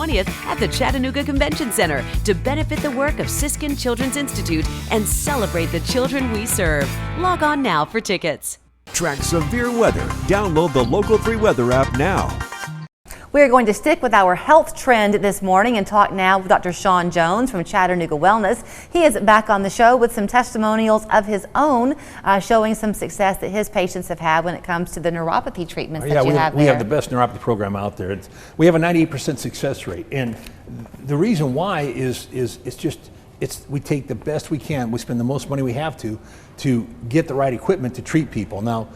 20th at the Chattanooga Convention Center to benefit the work of Siskin Children's Institute and celebrate the children we serve. Log on now for tickets. Track severe weather. Download the Local 3 Weather app now. We're going to stick with our health trend this morning and talk now with Dr. Shawn Jones from Chattanooga Wellness. He is back on the show with some testimonials of his own, showing some success that his patients have had when it comes to the neuropathy treatments that you have there. We have the best neuropathy program out there. We have a 98% success rate, and the reason why is we take the best we can. We spend the most money we have to get the right equipment to treat people. Now,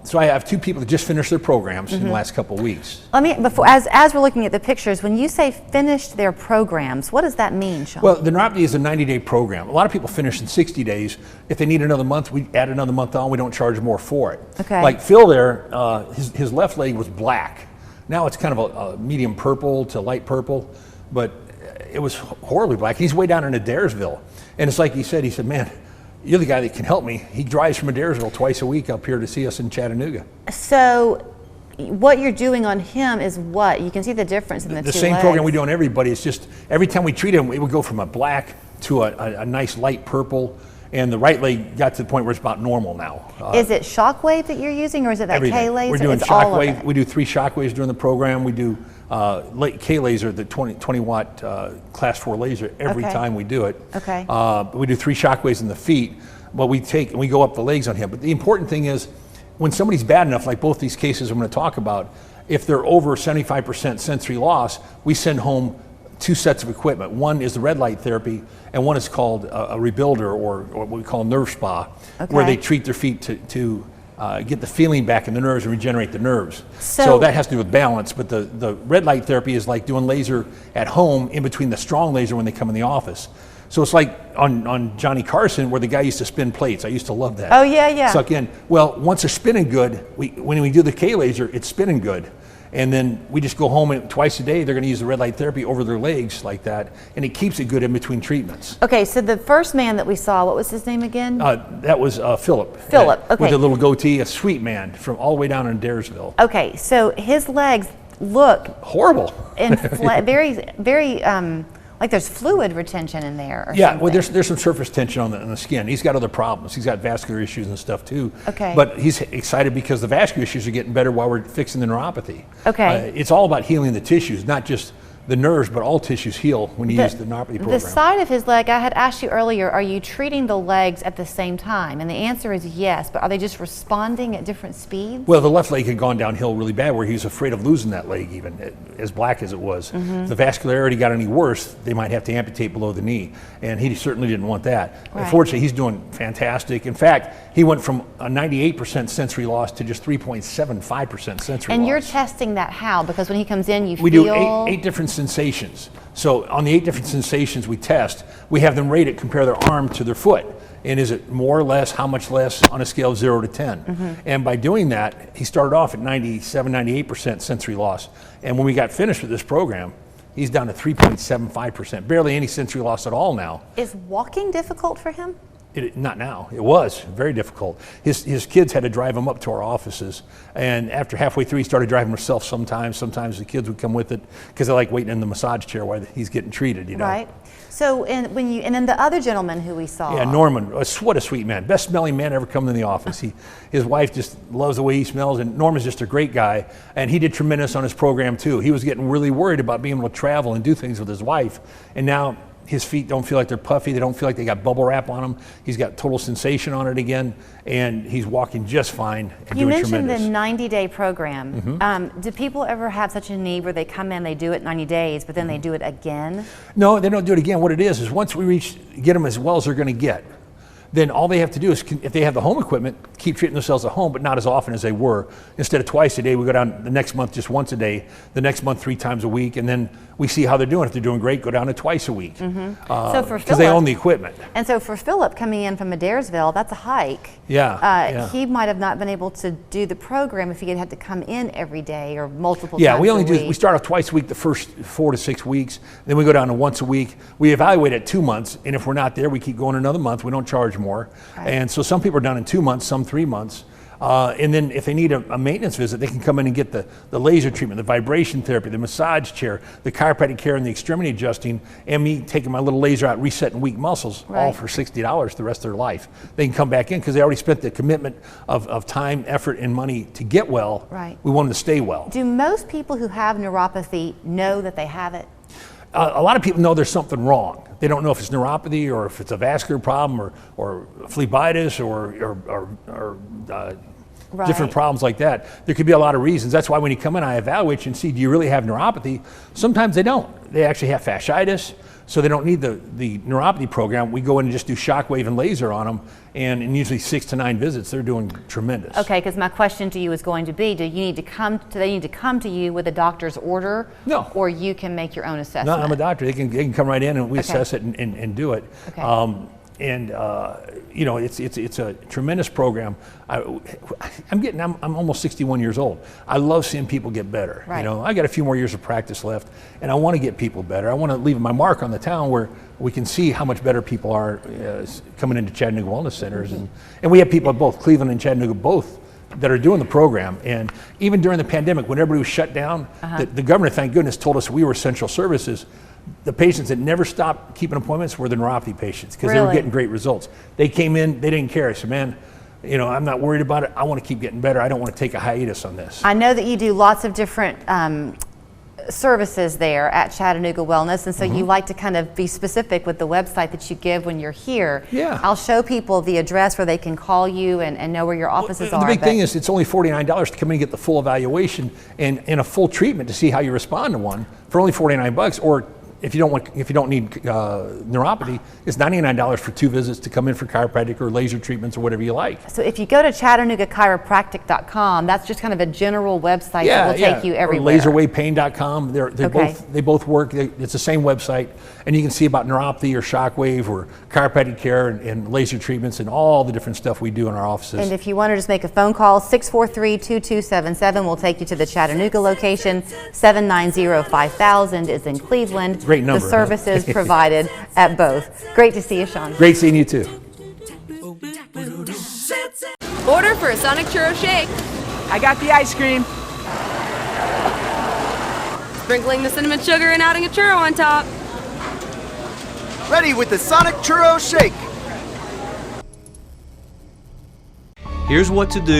so I have two people that just finished their programs in the last couple of weeks. As we're looking at the pictures, when you say finished their programs, what does that mean, Shawn? Well, the neuropathy is a 90-day program. A lot of people finish in 60 days. If they need another month, we add another month on. We don't charge more for it. Okay. Like Phil there, his left leg was black. Now it's kind of a medium purple to light purple, but it was horribly black. He's way down in Adairsville. And it's like he said, man, you're the guy that can help me. He drives from Adairsville twice a week up here to see us in Chattanooga. So what you're doing on him is what? You can see the difference in the two legs. The same program we do on everybody. It's just every time we treat him, it would go from a black to a nice light purple. And the right leg got to the point where it's about normal now. Is it shockwave that you're using, or is it that K-laser? We're doing shockwave. We do 3 shockwaves during the program. We do K-laser, the 20 watt class 4 laser every time we do it. Okay. We do 3 shockwaves in the feet. But we go up the legs on him. But the important thing is, when somebody's bad enough, like both these cases I'm going to talk about, if they're over 75% sensory loss, we send home 2 sets of equipment. One is the red light therapy, and one is called a rebuilder, or what we call nerve spa, where they treat their feet to get the feeling back in the nerves and regenerate the nerves. So that has to do with balance, but the red light therapy is like doing laser at home in between the strong laser when they come in the office. So it's like on Johnny Carson, where the guy used to spin plates. I used to love that. Oh, yeah. Suck in. Well, once they're spinning good, when we do the K-laser, it's spinning good. And then we just go home, and twice a day they're going to use the red light therapy over their legs like that, and it keeps it good in between treatments. Okay, so the first man that we saw, what was his name again? That was Philip. Philip, okay. With a little goatee, a sweet man from all the way down in Adairsville. Okay, so his legs look horrible and very like there's fluid retention in there. Or yeah, something. Well, there's some surface tension on the skin. He's got other problems. He's got vascular issues and stuff too. Okay. But he's excited because the vascular issues are getting better while we're fixing the neuropathy. Okay. It's all about healing the tissues, not just the nerves, but all tissues heal when you use the neuropathy program. The side of his leg, I had asked you earlier, are you treating the legs at the same time? And the answer is yes, but are they just responding at different speeds? Well, the left leg had gone downhill really bad, where he was afraid of losing that leg, even as black as it was. If the vascularity got any worse, they might have to amputate below the knee, and he certainly didn't want that. Right. Fortunately, he's doing fantastic. In fact, he went from a 98% sensory loss to just 3.75% sensory loss. And you're testing that how? Because when he comes in, we do eight different sensations. So on the 8 different sensations we test, we have them rate it, compare their arm to their foot. And is it more or less, how much less, on a scale of 0 to 10? And by doing that, he started off at 97, 98% sensory loss. And when we got finished with this program, he's down to 3.75%, barely any sensory loss at all now. Is walking difficult for him? Not now. It was very difficult. His kids had to drive him up to our offices, and after halfway through, he started driving himself sometimes. Sometimes the kids would come with it because they like waiting in the massage chair while he's getting treated, you know. Right. So, and then the other gentleman who we saw. Yeah, Norman. What a sweet man. Best smelling man ever come in the office. His wife just loves the way he smells, and Norman's just a great guy, and he did tremendous on his program too. He was getting really worried about being able to travel and do things with his wife, and now his feet don't feel like they're puffy. They don't feel like they got bubble wrap on them. He's got total sensation on it again, and he's walking just fine and doing tremendous. You mentioned the 90-day program. Do people ever have such a need where they come in, they do it 90 days, but then they do it again? No, they don't do it again. What it is once we get them as well as they're going to get, then all they have to do is, if they have the home equipment, keep treating themselves at home, but not as often as they were. Instead of twice a day, we go down the next month just once a day, the next month 3 times a week, and then we see how they're doing. If they're doing great, go down to twice a week. So for Philip, because they own the equipment. And so for Philip coming in from Adairsville, that's a hike. Yeah. He might have not been able to do the program if he had to come in every day or multiple Yeah, times we a only week. we start off twice a week the first 4 to 6 weeks, then we go down to once a week. We evaluate at 2 months, and if we're not there, we keep going another month. We don't charge more. Right. And so some people are done in 2 months, some 3 months. And then if they need a maintenance visit, they can come in and get the laser treatment, the vibration therapy, the massage chair, the chiropractic care, and the extremity adjusting, and me taking my little laser out, resetting weak muscles, all for $60 the rest of their life. They can come back in because they already spent the commitment of time, effort, and money to get well. Right. We want them to stay well. Do most people who have neuropathy know that they have it? A lot of people know there's something wrong. They don't know if it's neuropathy or if it's a vascular problem or phlebitis or different problems like that. There could be a lot of reasons. That's why when you come in, I evaluate you and see, do you really have neuropathy? Sometimes they don't. They actually have fasciitis, so they don't need the neuropathy program. We go in and just do shockwave and laser on them, and in usually 6 to 9 visits, they're doing tremendous. Okay, because my question to you is going to be, do they need to come to you with a doctor's order? No. Or you can make your own assessment? No, I'm a doctor. They can come right in and we assess it and do it. Okay. You know, it's a tremendous program. I'm almost 61 years old. I love seeing people get better. Right. You know, I got a few more years of practice left, and I want to get people better. I want to leave my mark on the town where we can see how much better people are coming into Chattanooga Wellness Centers, and we have people at both Cleveland and Chattanooga both that are doing the program. And even during the pandemic, when everybody was shut down, the governor, thank goodness, told us we were essential services. The patients that never stopped keeping appointments were the neuropathy patients because they were getting great results. They came in, they didn't care. I said, man, you know, I'm not worried about it. I want to keep getting better. I don't want to take a hiatus on this. I know that you do lots of different services there at Chattanooga Wellness, and so you like to kind of be specific with the website that you give when you're here. Yeah. I'll show people the address where they can call you and know where your offices are. The big thing is it's only $49 to come in and get the full evaluation and a full treatment to see how you respond to one for only $49, or if you don't need neuropathy, it's $99 for 2 visits to come in for chiropractic or laser treatments or whatever you like. So if you go to ChattanoogaChiropractic.com, that's just kind of a general website that will take you everywhere. Or laserwavepain.com. They both work. It's the same website, and you can see about neuropathy or shockwave or chiropractic care and laser treatments and all the different stuff we do in our offices. And if you want to just make a phone call, 643-2277 will take you to the Chattanooga location. 790-5000 is in Cleveland. Great number. The services provided at both. Great to see you, Shawn. Great seeing you too. Order for a Sonic Churro Shake. I got the ice cream. Sprinkling the cinnamon sugar and adding a churro on top. Ready with the Sonic Churro Shake. Here's what to do